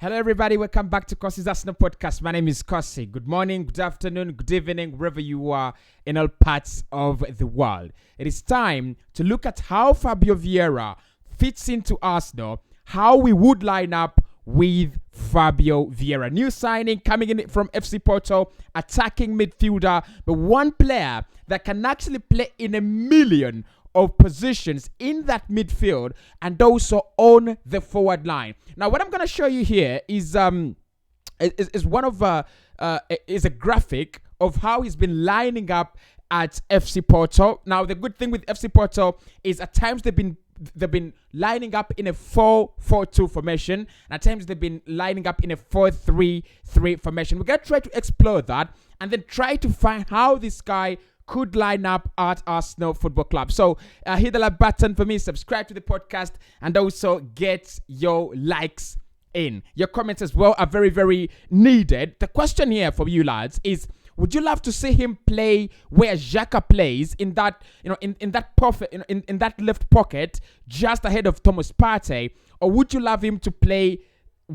Hello, everybody. Welcome back to Cossy's Arsenal podcast. My name is Cossy. Good morning, good afternoon, good evening, wherever you are in all parts of the world. It is time to look at how Fabio Vieira fits into Arsenal, how we would line up with Fabio Vieira. New signing coming in from FC Porto, attacking midfielder, but one player that can actually play in a million of positions in that midfield and also on the forward line. Now, what I'm going to show you here is a graphic of how he's been lining up at FC Porto. Now, the good thing with FC Porto is at times they've been lining up in a 4-4-2 formation, and at times they've been lining up in a 4-3-3 formation. We're going to try to explore that and then try to find how this guy could line up at Arsenal Football Club. So hit the like button for me, subscribe to the podcast, and also get your likes in. Your comments as well are very, very needed. The question here for you lads is, would you love to see him play where Xhaka plays in that, in that left pocket just ahead of Thomas Partey, or would you love him to play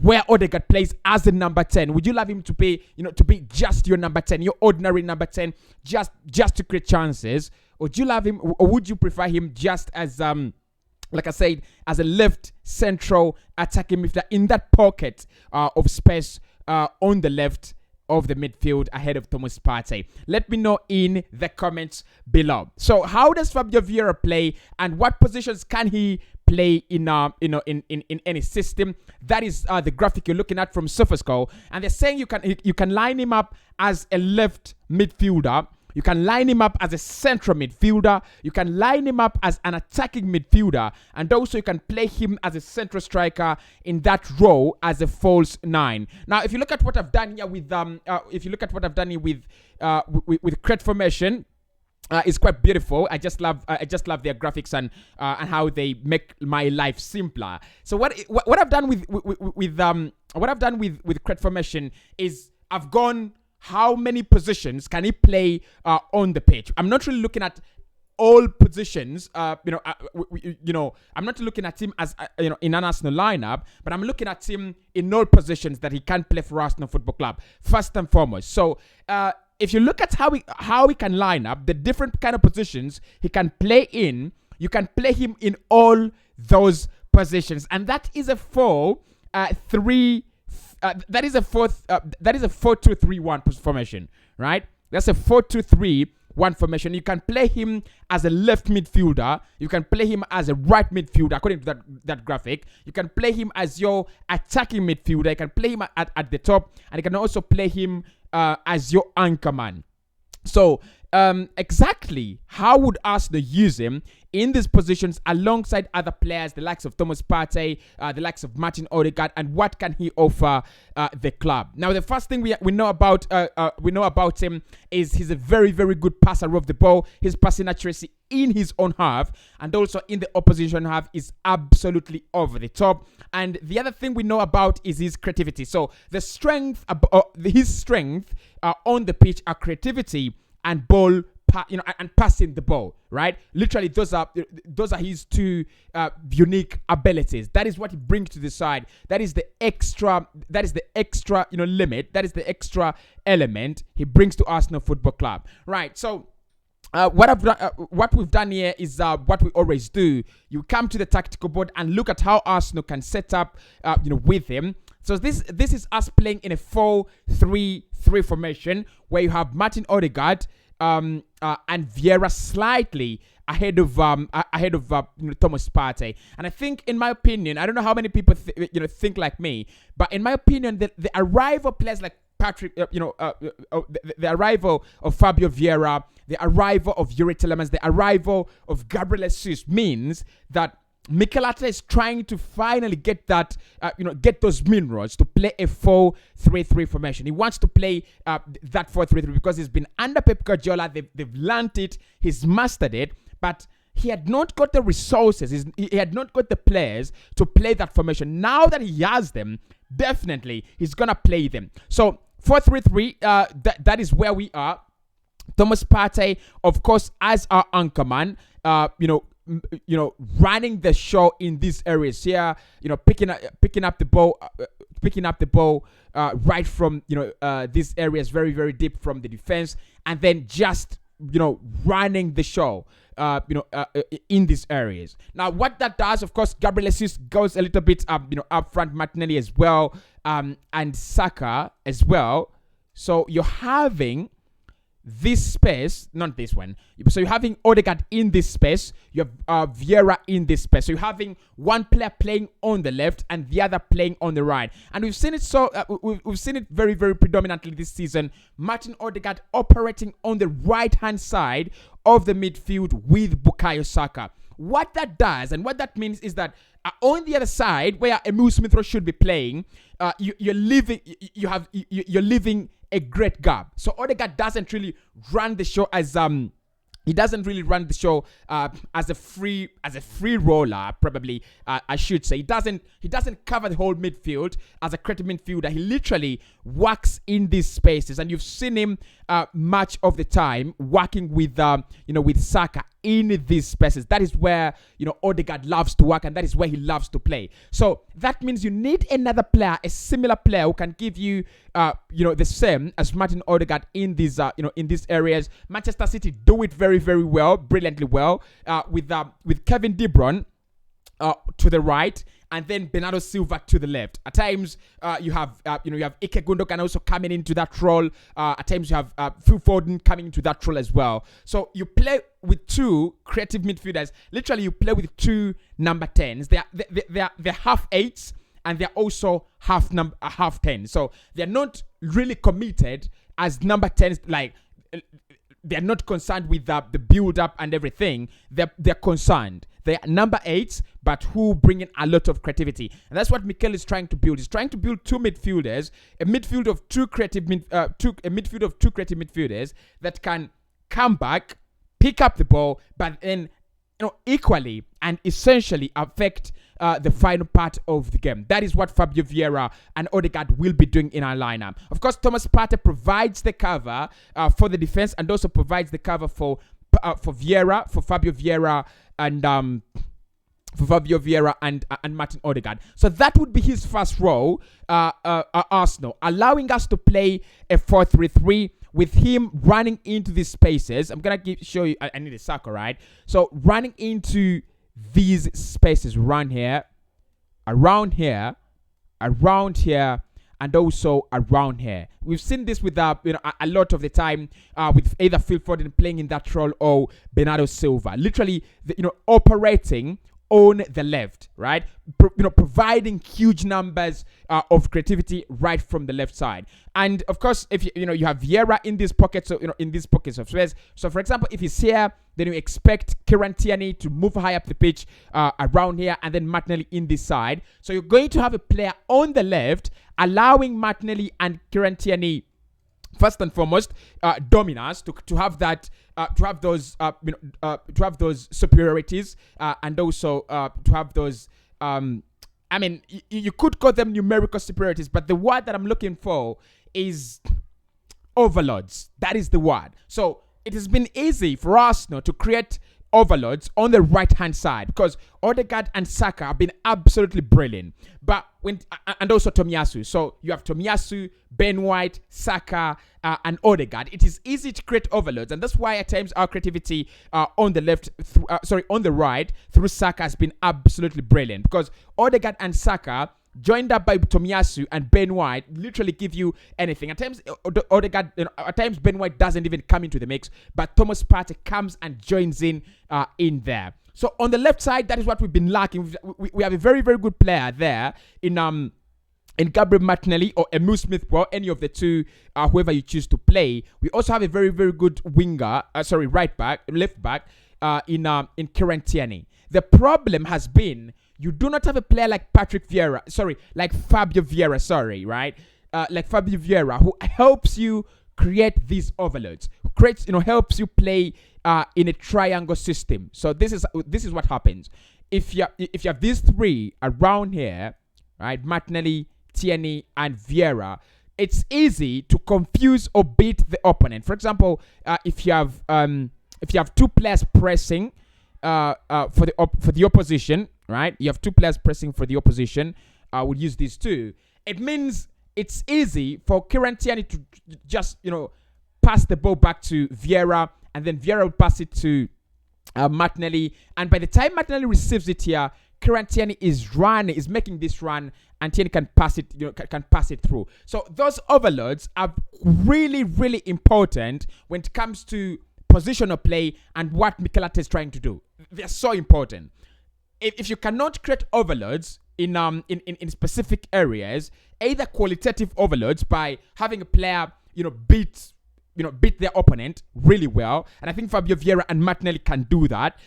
where Odegaard plays as the number 10? Would you love him to be, to be just your number 10, your ordinary number 10, just to create chances? Or do you love him, or would you prefer him just as, like I said, as a left central attacking midfielder in that pocket of space on the left of the midfield ahead of Thomas Partey? Let me know in the comments below. So how does Fabio Vieira play, and what positions can he play in any system? That is the graphic you're looking at from SofaScore, and they're saying you can line him up as a left midfielder, you can line him up as a central midfielder, you can line him up as an attacking midfielder, and also you can play him as a central striker in that role as a false 9. Now, if you look at what I've done here with with Cret formation, it's quite beautiful. I just love their graphics and how they make my life simpler. So what I've done with Cret formation is I've gone, how many positions can he play on the pitch? I'm not really looking at all positions. I'm not looking at him as in an Arsenal lineup, but I'm looking at him in all positions that he can play for Arsenal Football Club first and foremost. So if you look at how he can line up, the different kind of positions he can play in, you can play him in all those positions, and that is a 4-3. That is a 4-2-3-1 formation, right? That's a 4-2-3-1 formation. You can play him as a left midfielder. You can play him as a right midfielder, according to that graphic. You can play him as your attacking midfielder. You can play him at the top, and you can also play him as your anchor man. So exactly how would Arsenal use him in these positions alongside other players, the likes of Thomas Partey, the likes of Martin Odegaard, and what can he offer the club? Now, the first thing we know about him is he's a very, very good passer of the ball. His passing accuracy in his own half and also in the opposition half is absolutely over the top. And the other thing we know about is his creativity. So his strength on the pitch are creativity and and passing the ball, right? Literally, those are his two unique abilities. That is what he brings to the side. That is the extra limit. That is the extra element he brings to Arsenal Football Club, right? So what we've done here is what we always do. You come to the tactical board and look at how Arsenal can set up, with him. So this is us playing in a 4-3-3 formation where you have Martin Odegaard and Vieira slightly ahead of Thomas Partey. And I think, in my opinion, I don't know how many people think like me, but in my opinion, the arrival of players like Patrick, the arrival of Fabio Vieira, the arrival of Yuri Tillemans, the arrival of Gabriel Jesus means that Mikel Arteta is trying to finally get that, get those minerals to play a 4-3-3 formation. He wants to play that 4-3-3 because he's been under Pep Guardiola. They've learned it. He's mastered it. But he had not got the resources. He had not got the players to play that formation. Now that he has them, definitely he's going to play them. So 4-3-3, that is where we are. Thomas Partey, of course, as our anchor man, running the show in these areas here, picking up the ball, picking up the ball right from these areas, very very deep from the defense, and then just running the show. In these areas. Now, what that does, of course, Gabriel Jesus goes a little bit up front, Martinelli as well, and Saka as well. So you're having this space, not this one. So you're having Odegaard in this space. You have Vieira in this space. So you're having one player playing on the left and the other playing on the right. And we've seen it we've seen it very, very predominantly this season. Martin Odegaard operating on the right-hand side of the midfield with Bukayo Saka. What that does and what that means is that on the other side, where Emile Smith-Rowe should be playing, you're leaving a great gap. So Odegaard doesn't really run the show as he doesn't really run the show as a free roller, probably I should say. He doesn't cover the whole midfield as a creative midfielder. He literally works in these spaces, and you've seen him much of the time working with with Saka in these spaces. That is where Odegaard loves to work, and that is where he loves to play. So that means you need another player, a similar player who can give you the same as Martin Odegaard in these in these areas. Manchester City do it very, very well, brilliantly well, with Kevin De Bruyne to the right, and then Bernardo Silva to the left. At times, you have Ike Gundogan also coming into that role. At times, you have Phil Foden coming into that role as well. So you play with two creative midfielders. Literally, you play with two number 10s. They're half 8s, and they're also half 10s. So they're not really committed as number 10s. Like, they're not concerned with the build up and everything. They're concerned. They're number 8s, but who bring in a lot of creativity. And that's what Mikel is trying to build. He's trying to build two midfielders, a midfield of two creative midfielders that can come back, pick up the ball, but then equally and essentially affect the final part of the game. That is what Fabio Vieira and Odegaard will be doing in our lineup. Of course, Thomas Partey provides the cover for the defense, and also provides the cover for Vieira, for Fabio Vieira, and Martin Odegaard. So that would be his first role, Arsenal, allowing us to play a 4-3-3 with him running into these spaces. I'm gonna show you. I need a circle, right? So running into these spaces, around here, and also around here. We've seen this with a lot of the time with either Phil Foden playing in that role or Bernardo Silva, literally operating on the left, right? Providing huge numbers of creativity right from the left side. And of course, if you have Vieira in these pockets, so in these pockets of space. So for example, if he's here, then you expect Kieran Tierney to move high up the pitch around here, and then Martinelli in this side. So you're going to have a player on the left, allowing Martinelli and Kieran Tierney, first and foremost, dominance to have that, to have those superiorities, and also to have those. You could call them numerical superiorities, but the word that I'm looking for is overloads. That is the word. So it has been easy for Arsenal to create overloads on the right-hand side because Odegaard and Saka have been absolutely brilliant. But and also Tomiyasu. So you have Tomiyasu, Ben White, Saka, and Odegaard. It is easy to create overloads, and that's why at times our creativity on the right through Saka has been absolutely brilliant, because Odegaard and Saka, joined up by Tomiyasu and Ben White, literally give you anything. At times, Odegaard, at times Ben White doesn't even come into the mix, but Thomas Partey comes and joins in there. So on the left side, that is what we've been lacking. We have a very, very good player there in Gabriel Martinelli or Emile Smith-Rowe, any of the two, whoever you choose to play. We also have a very, very good left back, in Kieran Tierney. The problem has been you do not have a player like Fabio Vieira, right? Like Fabio Vieira, who helps you create these overloads, helps you play in a triangle system. So this is what happens if you have these three around here, right? Martinelli, Tierney, and Vieira. It's easy to confuse or beat the opponent. For example, if you have two players pressing for the opposition, right? You have two players pressing for the opposition. We'll use these two. it means it's easy for Kieran Tierney to just, pass the ball back to Vieira, and then Vieira will pass it to Martinelli. And by the time Martinelli receives it here, Kieran Tierney is making this run, and Tierney can pass it, can pass it through. So those overloads are really, really important when it comes to positional play and what Mikel Arteta is trying to do. They're so important. If you cannot create overloads in specific areas, either qualitative overloads by having a player, beat their opponent really well, and I think Fabio Vieira and Martinelli can do that.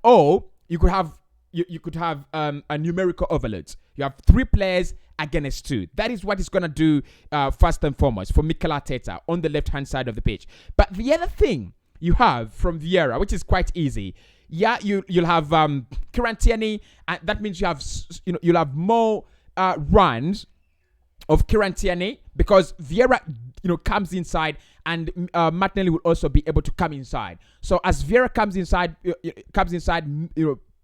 Or you could have a numerical overloads. You have 3 players against 2. That is what it's gonna do first and foremost for Mikel Arteta on the left hand side of the pitch. But the other thing you have from Vieira, which is quite easy. Yeah, you'll have Kieran Tierney, and that means you'll have more runs of Kieran Tierney because Vieira comes inside, and Martinelli will also be able to come inside. So as Vieira comes inside,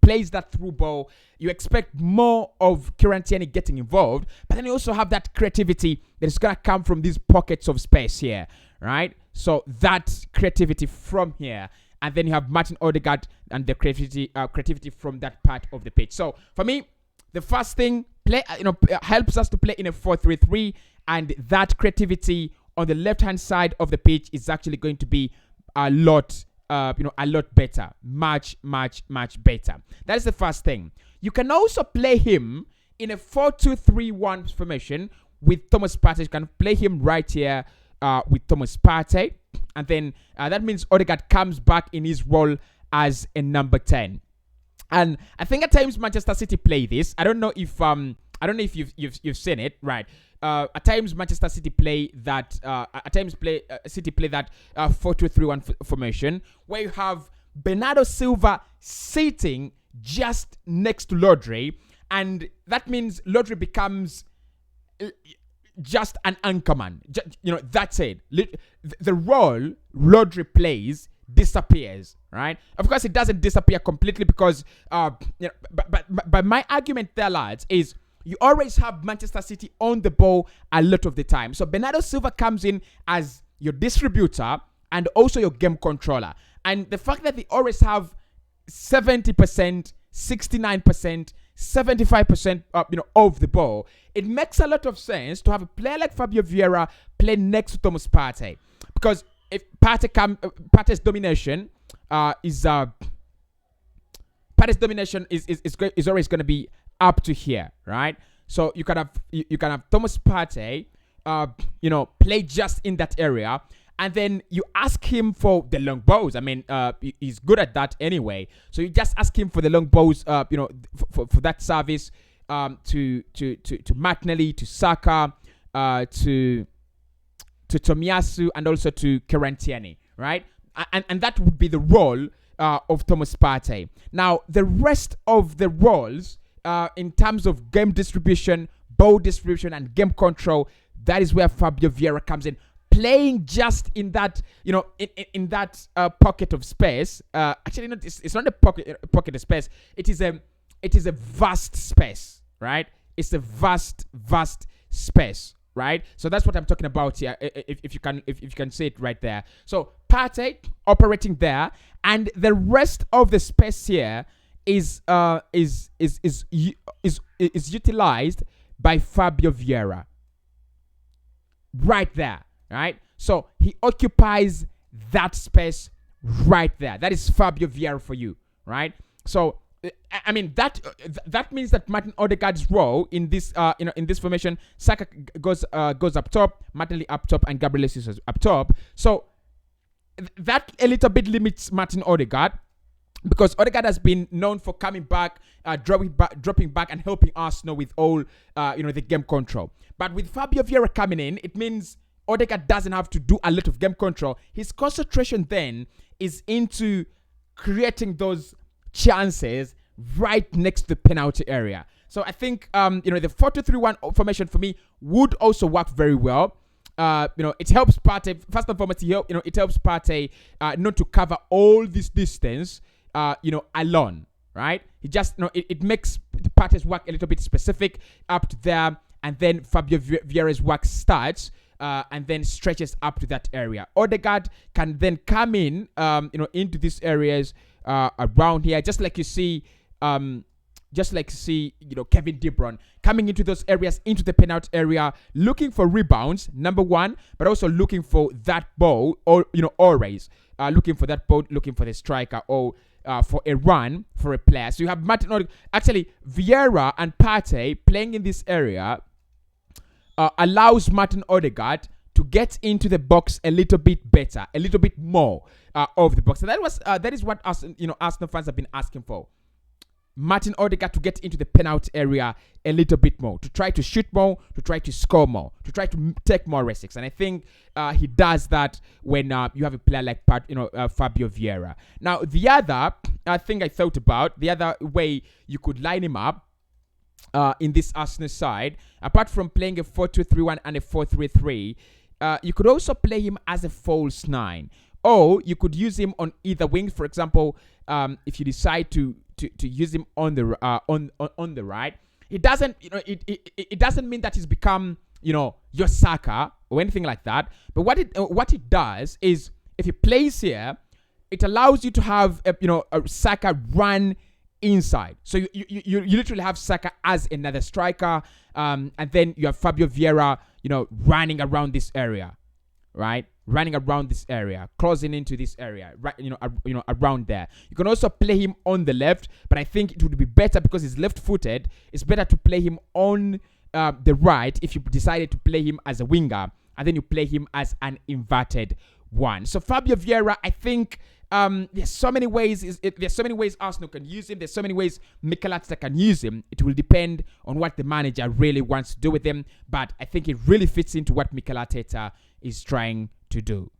plays that through ball, you expect more of Kieran Tierney getting involved, but then you also have that creativity that is gonna come from these pockets of space here, right? So that creativity from here. And then you have Martin Odegaard and the creativity from that part of the pitch. So for me, the first thing helps us to play in a 4-3-3, and that creativity on the left hand side of the pitch is actually going to be a lot better, much better. That is the first thing. You can also play him in a 4-2-3-1 formation with Thomas Partey. You can play him right here with Thomas Partey. And then that means Odegaard comes back in his role as a number 10. And I think at times Manchester City play this. I don't know if you've seen it, right? At times Manchester City play that. City play that 4-2-3-1 formation where you have Bernardo Silva sitting just next to Rodri, and that means Rodri becomes just an anchorman. That's it. The role Rodri plays disappears, right? Of course, it doesn't disappear completely because, but my argument there, lads, is you always have Manchester City on the ball a lot of the time. So Bernardo Silva comes in as your distributor and also your game controller. And the fact that they always have 70%, 69%, 75% of the ball, it makes a lot of sense to have a player like Fabio Vieira play next to Thomas Partey, because if Partey's domination is always going to be up to here, right? So you can have Thomas Partey, play just in that area, and then you ask him for the long balls. I mean, he's good at that anyway. So you just ask him for the long balls, for that service, to Martinelli, to Saka, to Tomiyasu, and also to Kieran Tierney, right? And that would be the role of Thomas Partey. Now, the rest of the roles, in terms of game distribution, ball distribution, and game control, that is where Fabio Vieira comes in, playing just in that, in that pocket of space. Actually, it's not a pocket of space. It is a vast space, right? It's a vast space, right? So that's what I'm talking about here. If you can see it right there. So Partey operating there, and the rest of the space here is utilized by Fabio Vieira. Right there, right? So he occupies that space right there. That is Fabio Vieira for you, right? So I mean that means that Martin Odegaard's role in this in this formation, Saka goes up top, Martinelli up top, and Gabriel Jesus up top. So that a little bit limits Martin Odegaard, because Odegaard has been known for coming back, dropping back, and helping Arsenal with all the game control. But with Fabio Vieira coming in, it means Odegaard doesn't have to do a lot of game control. His concentration then is into creating those chances right next to the penalty area. So I think the 4-2-3-1 formation for me would also work very well. It helps Partey, first and foremost. It helps Partey not to cover all this distance alone, right? He just it makes Partey's work a little bit specific up to there, and then Fabio Vieira's work starts. And then stretches up to that area. Odegaard can then come in, into these areas around here, just like you see, Kevin De Bruyne coming into those areas, into the penalty area, looking for rebounds, number one, but also looking for that ball, or always looking for that ball, looking for the striker, or for a run for a player. So you have Martin Odegaard, actually Vieira and Partey playing in this area. Allows Martin Odegaard to get into the box a little bit better, a little bit more of the box. And that is what Arsenal fans have been asking for. Martin Odegaard to get into the penalty area a little bit more, to try to shoot more, to try to score more, to try to take more risks. And I think he does that when you have a player like Fabio Vieira. Now, the other thing I thought about, the other way you could line him up in this Arsenal side, apart from playing a 4-2-3-1 and a 4-3-3, you could also play him as a false 9, or you could use him on either wing. For example, if you decide to use him on the on the right, it doesn't it doesn't mean that he's become your Saka or anything like that. But what it does is, if he plays here, it allows you to have a Saka run inside. So you literally have Saka as another striker, and then you have Fabio Vieira, running around this area, right? Running around this area, closing into this area, right? Around there. You can also play him on the left, but I think it would be better, because he's left-footed. It's better to play him on the right if you decided to play him as a winger, and then you play him as an inverted one. So Fabio Vieira, I think. There's so many ways. There's so many ways Arsenal can use him. There's so many ways Mikel Arteta can use him. It will depend on what the manager really wants to do with him. But I think it really fits into what Mikel Arteta is trying to do.